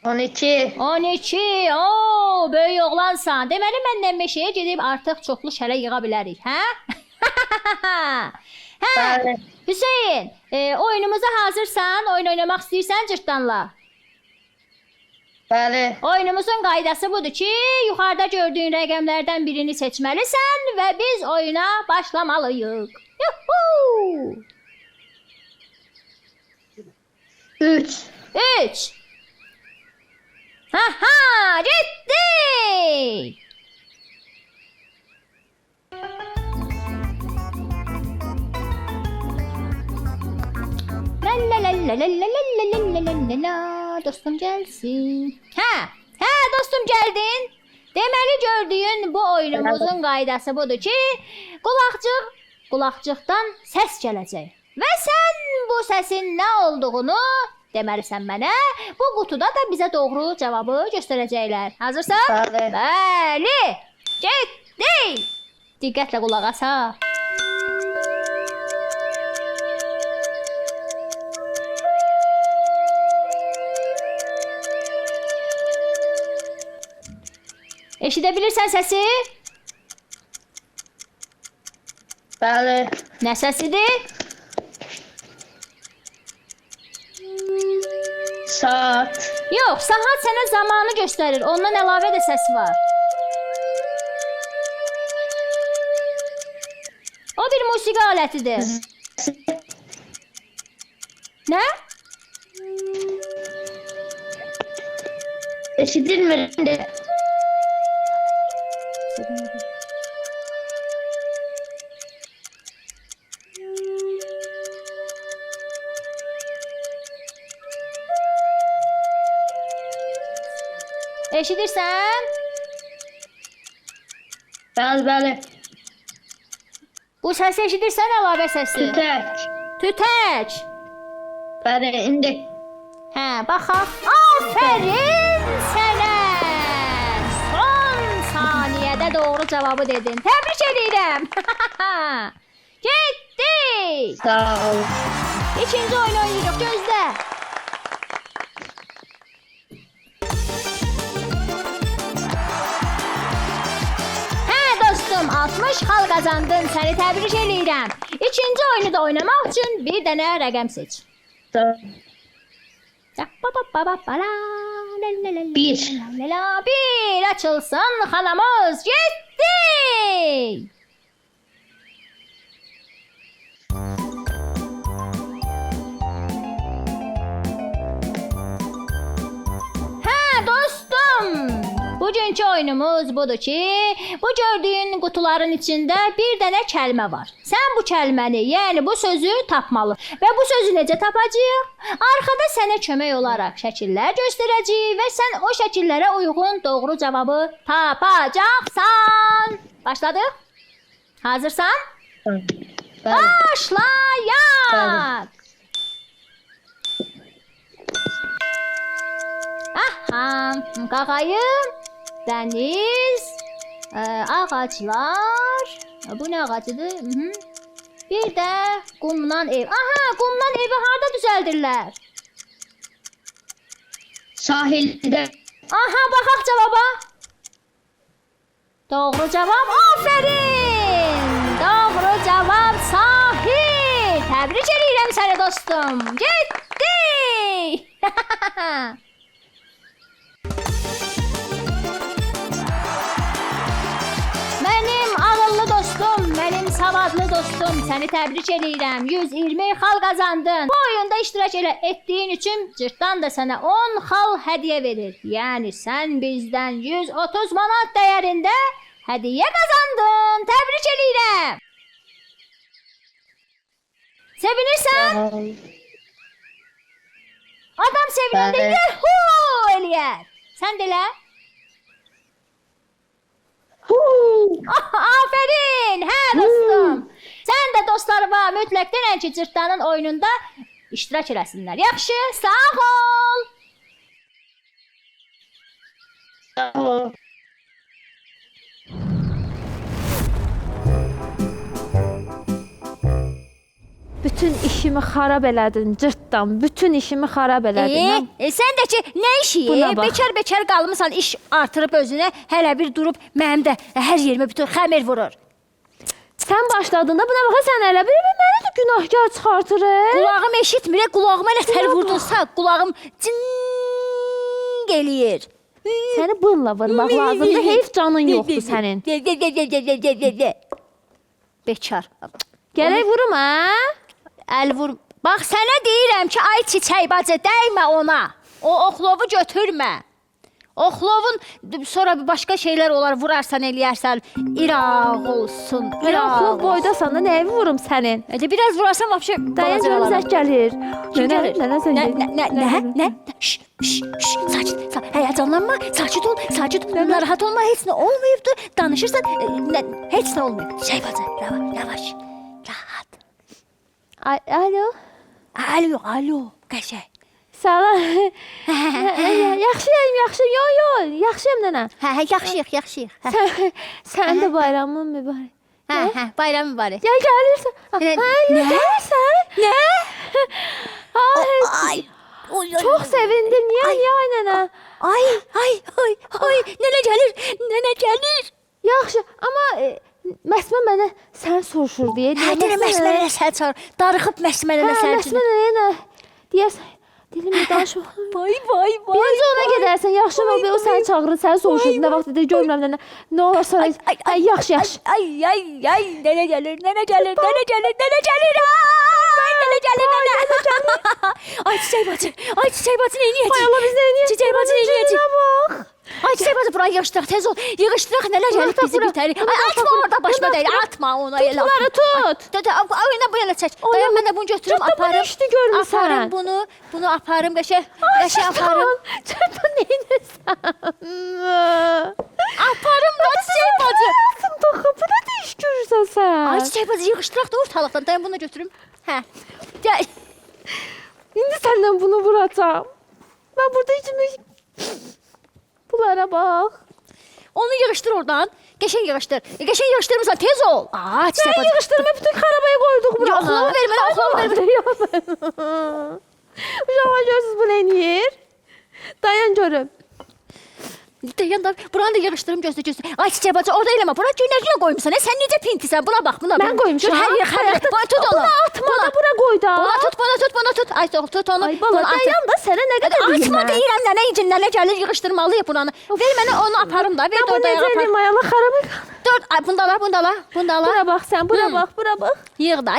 [SPEAKER 3] 12.
[SPEAKER 2] 12. Oo, böyük oğlansan. Deməli məndən meşəyə gedib artıq çoxlu şələ yığa bilərik, hə? Hə.
[SPEAKER 3] Bəli.
[SPEAKER 2] Hüseyin, oyunumuza hazırsan? Oyun oynamaq istəyirsən cırtdanla?
[SPEAKER 3] Bəli.
[SPEAKER 2] Oyunumuzun qaydası budur ki, yuxarıda gördüyün rəqəmlərdən birini seçməlisən və biz oyuna başlamalıyıq. Yuhu!
[SPEAKER 3] 3.
[SPEAKER 2] 3. Ha, getdik! La dostum gəlsin. Hə, dostum gəldin. Deməli gördüyün bu oyunumuzun qaydası budur ki, qulaqcıqdan səs gələcək. Və sən bu səsin nə olduğunu deməlisən mənə. Bu qutuda da bizə doğru cavabı göstərəcəklər. Hazırsan?
[SPEAKER 3] Bəli.
[SPEAKER 2] Bəli. Getdik. Diqqətlə qulaq as ha. Eşidə bilirsən səsi?
[SPEAKER 3] Bəli.
[SPEAKER 2] Nə səsidir?
[SPEAKER 3] Saat.
[SPEAKER 2] Yox, saat sənə zamanı göstərir. Ondan əlavə də səs var. O bir musiqi alətidir. Nə?
[SPEAKER 3] Eşidilmir de.
[SPEAKER 2] Eşidirsən?
[SPEAKER 3] Bəli, bəli.
[SPEAKER 2] Bu səsi eşidirsən, əlavə səsi.
[SPEAKER 3] Tütək.
[SPEAKER 2] Tütək.
[SPEAKER 3] Bəli, indi.
[SPEAKER 2] Hə, baxaq. Afərin sənə. Son saniyədə doğru cavabı dedin. Təbrik edirəm. Getdi.
[SPEAKER 3] Sağ ol.
[SPEAKER 2] İkinci oyun oynayırıq. Gözlə. Hə dostum, 60 xal qazandın. Səni təbrik edirəm. İkinci oyunu da oynamaq üçün bir dənə rəqəm seç.
[SPEAKER 3] Sağ ol. Bir.
[SPEAKER 2] Bir açılsın xanamız. Getdi. Hə dostum. Bugünkü oyunumuz budur ki, bu gördüyün qutuların içində bir dənə kəlmə var. Sən bu kəlməni, yəni bu sözü tapmalı. Və bu sözü necə tapacağıq? Arxada sənə kömək olaraq şəkillər göstərəcəyik və sən o şəkillərə uyğun doğru cavabı tapacaqsan. Başladıq? Hazırsan?
[SPEAKER 3] Bəli.
[SPEAKER 2] Başlayaq. Aha, qağayım, dəniz, ağaclar. Bu nə ağacıdır? Bir də qumdan ev. Aha, qumdan evi harda düzəldirlər?
[SPEAKER 3] Sahildə.
[SPEAKER 2] Aha, baxaq cavaba. Doğru cavab, afərin. Doğru cavab sahil. Təbrik edirəm səni dostum. Getdi. Mənim ağıllı dostum, mənim savadlı dostum, səni təbrik edirəm. 120 xal qazandın. Bu oyunda iştirak etdiyin üçün cırtdan da sənə 10 xal hədiyyə verir. Yəni sən bizdən 130 manat dəyərində hədiyyə qazandın. Təbrik edirəm. Sevinirsən? Adam sevinəndə
[SPEAKER 3] Bəli.
[SPEAKER 2] yuhu eləyər. Sən də elə? Aferin, hə dostum. Sən də dostlarıma mütləq denən ki, cırtdanın oyununda iştirak eləsinlər. Yaxşı, sağ ol.
[SPEAKER 3] Sağ ol.
[SPEAKER 1] Bütün işimi xarab elədin, cırtdan. Bütün işimi xarab elədin.
[SPEAKER 2] Sən də ki, nə işi?
[SPEAKER 1] Buna bax.
[SPEAKER 2] Bekar qalmısan, iş artırıb özünə, hələ bir durub mənim də hər yerimə bütün xəmir vurur.
[SPEAKER 1] Sən başladığında buna baxa, sən elə bir məni də günahkar çıxartır.
[SPEAKER 2] Qulağım eşitmir, qulağıma nə tər vurdunsa, qulağım cing eləyir.
[SPEAKER 1] Səni bınla vurmaq lazımdır. Heyf canın yoxdur sənin.
[SPEAKER 2] Bekar.
[SPEAKER 1] Gərək vurum, hə?
[SPEAKER 2] Əl vur. Bax sənə deyirəm ki, ay çiçək bacı, dəymə ona. O oxlovu götürmə. Oxlovun sonra başqa şeylər olar, vurarsan, eləyərsən, İraq olsun.
[SPEAKER 1] Elə oxlov boydasan da nəyi vurum sənin?
[SPEAKER 2] Biraz vurarsan vəbşə
[SPEAKER 1] Dayan görüm zək gəlir.
[SPEAKER 2] Kim gəlir?
[SPEAKER 1] Nənə sən gəlir.
[SPEAKER 2] Nə? Sakit. Həyəcanlanma, sakit ol. Narahat olma, heç nə olmayıbdır. Danışırsan, heç nə olmayıb. Şey bacı, yavaş. Rahat.
[SPEAKER 1] Alo.
[SPEAKER 2] Alo, qəşəng.
[SPEAKER 1] Salam. Yaxşıyam. Yaxşıyam nənə.
[SPEAKER 2] Hə, yaxşıyıq.
[SPEAKER 1] Sən də bayramın mübarək.
[SPEAKER 2] Hə, bayram mübarək.
[SPEAKER 1] Ya gəlirsən.
[SPEAKER 2] Nə?
[SPEAKER 1] Gəlirsən.
[SPEAKER 2] Nə?
[SPEAKER 1] Ay, çox sevindim. Niyə ay nənə?
[SPEAKER 2] Ay, nənə gəlir.
[SPEAKER 1] Yaxşı, amma Məsmə mənə sən soruşur deyə.
[SPEAKER 2] Hə, deyirəm Məsmənə sən çağır. Darıxıb Məsmənə sən.
[SPEAKER 1] Məsmə nə? Deyəsən, dilimdə danışma.
[SPEAKER 2] Vay vay vay.
[SPEAKER 1] Birinci ona gedərsən, yaxşı mı? O səni çağırır, səni soruşur. Nə vaxt edir, görmürəm nə. Nə olar sonra. Ay, yaxşı.
[SPEAKER 2] Ay. Nələ gəlir? Ay, nələ gəlir? Ay, Çiçək bacı. Neyniyəcək?
[SPEAKER 1] Ay Allah, biz neyniyəcək?
[SPEAKER 2] Çiçək bacı neyniyəcək?
[SPEAKER 1] Bax.
[SPEAKER 2] Ay, Çiçək bacı, buraya yığışdıraq, tez ol. Yığışdıraq, nələr gəlir bizi bitərik. Ay, atma orada başıma deyil, atma ona elə.
[SPEAKER 1] Bunları tut.
[SPEAKER 2] Oyuna bu yana çək. Dayan, mən də bunu götürüm, aparım.
[SPEAKER 1] Işdi görmüsən.
[SPEAKER 2] Aparım bunu aparım, qəşəng aparım.
[SPEAKER 1] Çətin neynəsən?
[SPEAKER 2] Aparım da Çiçək bacı.
[SPEAKER 1] Hayatım taxı, bu nə iş görürsən sən?
[SPEAKER 2] Ay, Çiçək bacı, yığışdıraq da ortalıqdan. Dayan, bunu götürüm. Hə. Gəl.
[SPEAKER 1] İndi səndən bunu vuracağım. Ben burada içimi... Bunlara bax.
[SPEAKER 2] Onu yığışdır oradan. Qəşəng yığışdır. Qəşəng yığışdırmısan, tez ol. Aa, Çiçək
[SPEAKER 1] Sen
[SPEAKER 2] bacı.
[SPEAKER 1] yığışdırma bütün karabaya koyduk buranı.
[SPEAKER 2] Yoxlama ver mənə, yoxlama ver mənə.
[SPEAKER 1] Uşaqlar görürsünüz bu neyniyir? Dayan görüm.
[SPEAKER 2] Dayan da, buranı da yığışdırım, gözlə. Ay, Çiçək bacı, orada eləmə. Bura günərglə qoymuşsan. Sən necə pintisən? Buna bax, buna.
[SPEAKER 1] Ben koymuşam.
[SPEAKER 2] Hər yer xəbər. Tut onu.
[SPEAKER 1] Buna atma da bura koy da.
[SPEAKER 2] Buna tut. Ay, tut onu.
[SPEAKER 1] Ay bala dayan da sənə nə qədər deyim
[SPEAKER 2] Atma
[SPEAKER 1] mən.
[SPEAKER 2] deyirəm, nənə incin, nənə gəlir, yığışdırmalıyıq buranı. Ver mənə onu aparım da, ver
[SPEAKER 1] Ben
[SPEAKER 2] də
[SPEAKER 1] bu
[SPEAKER 2] orada
[SPEAKER 1] necə
[SPEAKER 2] aparım.
[SPEAKER 1] eləyim ayala xarabı.
[SPEAKER 2] Dur, ay, bundala.
[SPEAKER 1] Bura bax sən, bura bax.
[SPEAKER 2] Yığ da.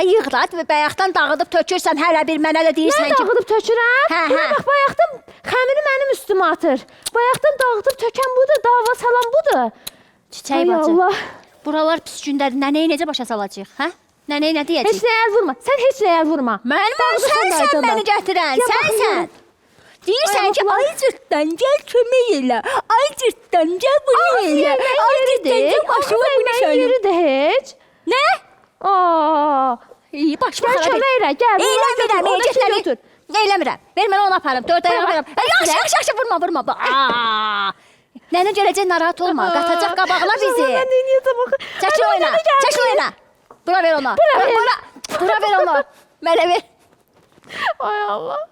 [SPEAKER 2] Bayaqdan dağıdıb tökürsən, hələ bir mənə də deyirsən
[SPEAKER 1] Mən
[SPEAKER 2] ki.
[SPEAKER 1] dağıdıb tökürəm.
[SPEAKER 2] Hə,
[SPEAKER 1] Bura
[SPEAKER 2] hə.
[SPEAKER 1] bax, bayaqdan xəmiri mənim üstümə atır. Bayaqdan dağıdıb tökən budur, dava salan budur.
[SPEAKER 2] Çiçək
[SPEAKER 1] Ay
[SPEAKER 2] bacı.
[SPEAKER 1] Allah.
[SPEAKER 2] Buralar pis gündədir. Nənəyə necə başa salacağıq, hə? Nənəyə nə
[SPEAKER 1] Heç
[SPEAKER 2] deyəcəyik?
[SPEAKER 1] nəyə əl vurma. Sən heç nəyə əl vurma.
[SPEAKER 2] Sənsən məni gətirən,
[SPEAKER 1] Ya baxın,
[SPEAKER 2] sənsən. Deyirsən
[SPEAKER 1] Ay
[SPEAKER 2] ki,
[SPEAKER 1] Allah.
[SPEAKER 2] ay cırtdan gəl kömək elə. Ay cırtdan gəl bunu elə. Ay cırtdan gəl başıma bunu söyle.
[SPEAKER 1] Yeridir heç.
[SPEAKER 2] Nə?
[SPEAKER 1] Aa.
[SPEAKER 2] İyi, başıma
[SPEAKER 1] Gəl
[SPEAKER 2] xarab et.
[SPEAKER 1] kömək elə, gəl.
[SPEAKER 2] Eləmirəm,
[SPEAKER 1] götür.
[SPEAKER 2] Eləmirəm. Ver mənə onu aparım. Dörd ayaq
[SPEAKER 1] Bura
[SPEAKER 2] verirəm.
[SPEAKER 1] bax,
[SPEAKER 2] Yaxşı, vurma. Aa! Nənə gələcək, narahat olma. Qatacaq qabağına bizi.
[SPEAKER 1] Mən neyniyəcəm axı.
[SPEAKER 2] Çəkil oyna. Bura ver ona. Bura ver ona. Mənə ver.
[SPEAKER 1] Ay Allah.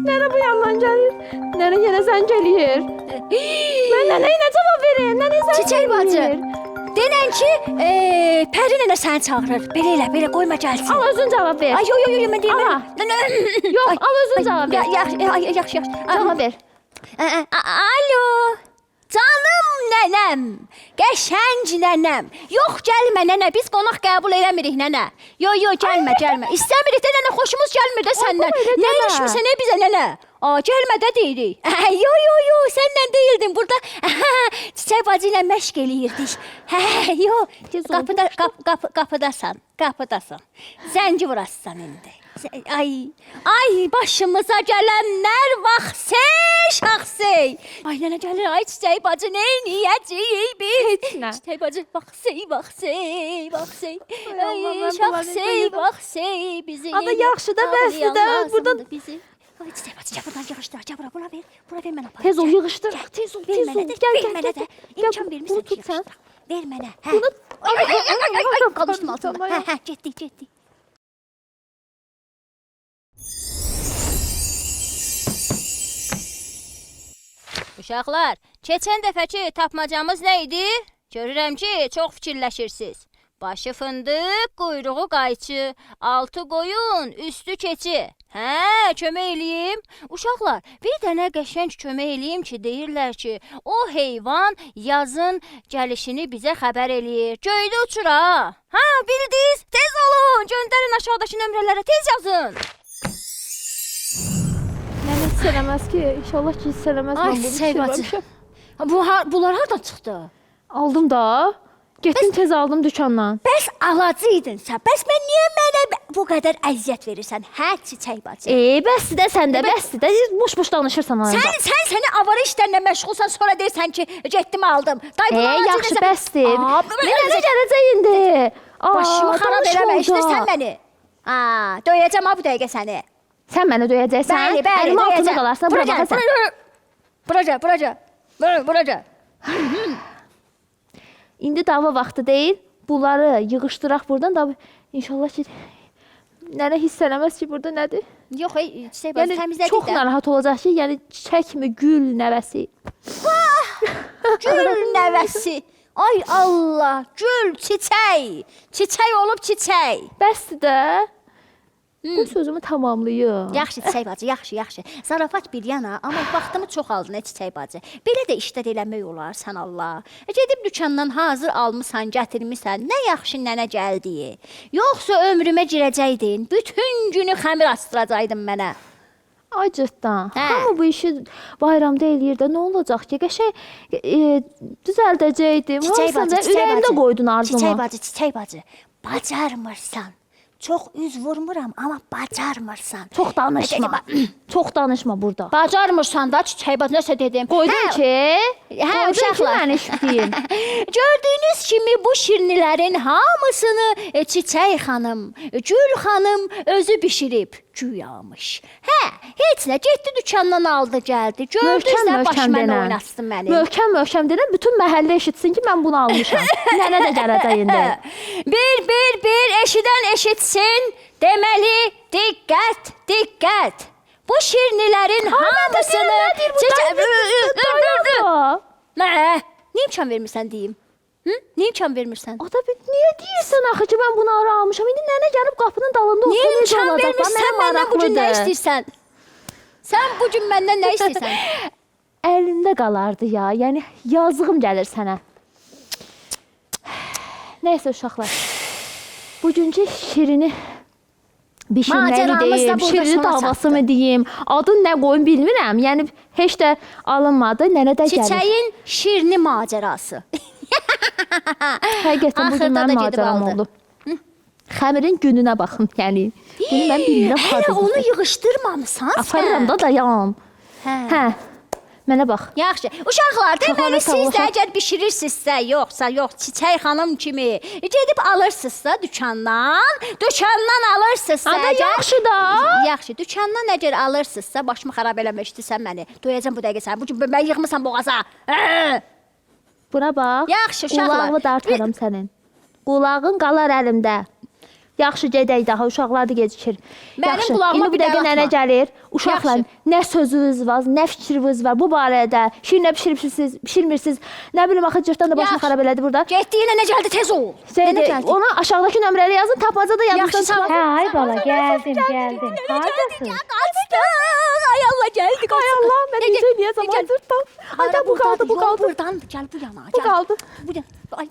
[SPEAKER 1] Nənə bu yandan gəlir. Nənə yenə sən gəlir. Mən nənəyə nə cavab verim? Nənə sən
[SPEAKER 2] Çiçək bacı.
[SPEAKER 1] gəlir.
[SPEAKER 2] Denən ki, Pəri nənə səni çağırır. Belə qoyma gəlsin.
[SPEAKER 1] Al özün cavab ver.
[SPEAKER 2] Ay, yo, mən deyim.
[SPEAKER 1] Aha. Yox, al özün cavab ver.
[SPEAKER 2] Yaxşı.
[SPEAKER 1] Cavab ver.
[SPEAKER 2] Alo. Canım nənəm, qəşəng nənəm. Yox, gəlmə nənə, biz qonaq qəbul eləmirik nənə. Yo, gəlmə. İstəmirik də nənə, xoşumuz gəlmir də səndən.
[SPEAKER 1] elə
[SPEAKER 2] Nə
[SPEAKER 1] demə.
[SPEAKER 2] ilişmirsə nə bizə nənə? Gəlmə də deyirik. Yo, səndən deyildim. Burada Çiçək bacı ilə məşq eləyirdik. Yo, qapıdasan. Zəngi vurassan indi. Ay, başımıza gələnlər şaxsey. Ay, nənə gəlir, ay Çiçək bacı, neyniyəcəyik biz?
[SPEAKER 1] nə.
[SPEAKER 2] Çiçək bacı, baxsey.
[SPEAKER 1] Ay Allah, mən
[SPEAKER 2] Baxsey, bizi
[SPEAKER 1] Ada yaxşı da, bəsdir də, buradan...
[SPEAKER 2] Ay, Çiçək bacı, gəl buradan yığışdır, gəl bura ver mən aparım.
[SPEAKER 1] Tez ol, yığışdır. Tez ol.
[SPEAKER 2] Ver mənə də, ver mənə də. İmkan
[SPEAKER 1] Bunu
[SPEAKER 2] vermirsən ki,
[SPEAKER 1] tut sən.
[SPEAKER 2] yığışdır. Ver mənə, hə.
[SPEAKER 1] Bunu...
[SPEAKER 2] Ay, qalmışdım altında. Hə, getdik. Uşaqlar, keçən dəfəki tapmacamız nə idi? Görürəm ki, çox fikirləşirsiniz. Başı fındıq, quyruğu qayçı, altı qoyun, üstü keçi. Hə, kömək eləyim. Uşaqlar, bir dənə qəşəng kömək eləyim ki, deyirlər ki, o heyvan yazın gəlişini bizə xəbər eləyir. Göydə uçur ha. Ha, bildiniz? Tez olun, göndərin aşağıdakı nömrələrə, tez yazın.
[SPEAKER 1] Nənə hiss eləməz ki, inşallah ki hiss eləməz.
[SPEAKER 2] Ay,
[SPEAKER 1] mən bunu
[SPEAKER 2] Çiçək bacı.
[SPEAKER 1] fikirləmişəm.
[SPEAKER 2] Bunlar hardan çıxdı?
[SPEAKER 1] Aldım da. Getdim tez aldım dükandan.
[SPEAKER 2] Bəs alacaqdın sən. Bəs mən niyə mənə bu qədər əziyyət verirsən? Hə, Çiçək bacı.
[SPEAKER 1] Bəsdir də sən də, bəsdir də. Boş-boş danışırsan arada.
[SPEAKER 2] Sən avara işlərlə məşğulsan, sonra deyirsən ki, getdim aldım.
[SPEAKER 1] Yaxşı, bəsdir. Mənə
[SPEAKER 2] Mənə
[SPEAKER 1] gələcək indi.
[SPEAKER 2] başımı xarab eləmə, işdirsən məni. Döyəcəm ha bu dəqiqə səni.
[SPEAKER 1] Sən məni döyəcəksən.
[SPEAKER 2] Bəli,
[SPEAKER 1] Əlim altında
[SPEAKER 2] döyəcəm.
[SPEAKER 1] qalarsan, bura baxasan.
[SPEAKER 2] Buraca.
[SPEAKER 1] İndi dava vaxtı deyil. Bunları yığışdıraq buradan da inşallah ki nənə hiss eləməz ki burada nədir.
[SPEAKER 2] Yox, Çiçək bacı,
[SPEAKER 1] Yəni
[SPEAKER 2] təmizlədik
[SPEAKER 1] çox
[SPEAKER 2] də.
[SPEAKER 1] narahat olacaq ki, yəni çiçəkmi, gül nəvəsi.
[SPEAKER 2] Gül nəvəsi. Ay Allah, gül, çiçək. Çiçək olub çiçək.
[SPEAKER 1] Bəsdir də. Bu sözümü tamamlayım.
[SPEAKER 2] Yaxşı çiçək bacı, yaxşı. Zarafat bir yana, amma vaxtımı çox aldın çiçək bacı. Belə də işdə eləmək olar sən Allah. Gedib dükandan hazır almısan, gətirmisən. Nə yaxşı nənə gəldi. Yoxsa ömrümə girəcəydin. Bütün günü xəmir astıracaqdın mənə.
[SPEAKER 1] Ay cırtdan.
[SPEAKER 2] Hə.
[SPEAKER 1] Hamı bu işi bayramda eləyir də, nə olacaq ki? Qəşəng düzəldəcəkdim. Hamısını ürəyimdə qoydun arzuma.
[SPEAKER 2] Çiçək bacı, bacarmırsan. Çox üz vurmuram, amma bacarmırsan.
[SPEAKER 1] Çox danışma. Çox danışma burada.
[SPEAKER 2] Bacarmırsan da çiçək bacı, nəsə dedim.
[SPEAKER 1] Qoydun ki, qoydun ki,
[SPEAKER 2] uşaqlar.
[SPEAKER 1] mən işləyim.
[SPEAKER 2] Gördüyünüz kimi bu şirnilərin hamısını Çiçək xanım, Gül xanım özü bişirib. Güyamış. Hə, heç nə, getdi dükandan aldı, gəldi. Gördünüzsə baş mənə oynatsın məni.
[SPEAKER 1] Möhkəm denən bütün məhəllə eşitsin ki, mən bunu almışam. Nənə də gələcək indi.
[SPEAKER 2] Bir, eşidən eşitsin. Deməli, diqqət. Bu şirnilərin hamısını... Nə? Niyə imkan vermirsən deyim? Niyə imkan vermirsən?
[SPEAKER 1] Ata, niyə deyirsən axı ki, mən bunu ara almışam? İndi nənə gəlib qapının dalında
[SPEAKER 2] Niyə
[SPEAKER 1] oturur
[SPEAKER 2] imkan
[SPEAKER 1] olacaq?
[SPEAKER 2] vermirsən? Məndən bu gün nə istəyirsən? Sən bu gün məndən nə istəyirsən?
[SPEAKER 1] Əlində qalardı ya. Yəni yazığım gəlir sənə. Nəysə uşaqlar. Bugünkü şirini bişirməyi
[SPEAKER 2] Macəramız da
[SPEAKER 1] deyim,
[SPEAKER 2] burada
[SPEAKER 1] şirini
[SPEAKER 2] sona
[SPEAKER 1] davası
[SPEAKER 2] çatdı.
[SPEAKER 1] mı deyim, adını nə qoyum bilmirəm. Yəni heç də alınmadı. Nənə də gəlir.
[SPEAKER 2] Çiçəyin şirini macərası.
[SPEAKER 1] Həqiqətən bu
[SPEAKER 2] Axırda
[SPEAKER 1] gün
[SPEAKER 2] da
[SPEAKER 1] mənim
[SPEAKER 2] gedib
[SPEAKER 1] macəram
[SPEAKER 2] aldı.
[SPEAKER 1] oldu. Xəmirin gününə baxın, yəni. Bunu mən bilmirəm.
[SPEAKER 2] Hələ onu yığışdırmamısan sən.
[SPEAKER 1] aparıram da dayan. Hə. Mənə bax.
[SPEAKER 2] Yaxşı. Uşaqlar, deməli
[SPEAKER 1] Çoxanı
[SPEAKER 2] siz də
[SPEAKER 1] tavaşa-
[SPEAKER 2] əgər bişirirsinizsə, yoxsa yox, Çiçək xanım kimi gedib alırsınızsa dükandan alırsınızsa,
[SPEAKER 1] Ana yaxşı da.
[SPEAKER 2] Yaxşı, dükandan əgər alırsınızsa, başımı xarab eləmək istəsən məni. Döyəcəm bu dəqiqə səni. Bu gün mən yığmısan boğaza.
[SPEAKER 1] Buna bax.
[SPEAKER 2] Yaxşı, uşaqlar.
[SPEAKER 1] Qulağını dartaram sənin. Qulağın qalar əlimdə. Yaxşı gedək daha, uşaqlar da gecikir.
[SPEAKER 2] Mənim
[SPEAKER 1] Yaxşı,
[SPEAKER 2] qulağıma
[SPEAKER 1] indi
[SPEAKER 2] bir
[SPEAKER 1] bu dəqiqə
[SPEAKER 2] dəqiqə
[SPEAKER 1] nənə
[SPEAKER 2] atma.
[SPEAKER 1] gəlir. Uşaqlar,
[SPEAKER 2] Yaxşı.
[SPEAKER 1] nə sözünüz var, nə fikriniz var bu barədə? Şirinə bişirmirsiniz, pişirmirsiniz. Nə bilim axı cırtdan da başını
[SPEAKER 2] Yaxşı.
[SPEAKER 1] xarab elədi burada.
[SPEAKER 2] Getdi, nənə gəldi, tez ol. Nənə gəldi.
[SPEAKER 1] Ona aşağıdakı nömrələri yazın, tapmacada
[SPEAKER 2] Yaxşı,
[SPEAKER 1] yazırsan
[SPEAKER 2] sağ ol.
[SPEAKER 1] çıxar.
[SPEAKER 4] Hə, ay bala, gəldim. Hardasın?
[SPEAKER 2] Qaçdıq. Ay Allah, gəldi, qaçdıq.
[SPEAKER 1] Ay Allah, mən necə eləyəcəm, ay cırtdan. Ay da bu qaldı.
[SPEAKER 2] Buradan, gəl bu yana.
[SPEAKER 1] Bu qaldı.
[SPEAKER 2] Bu yana. Ay,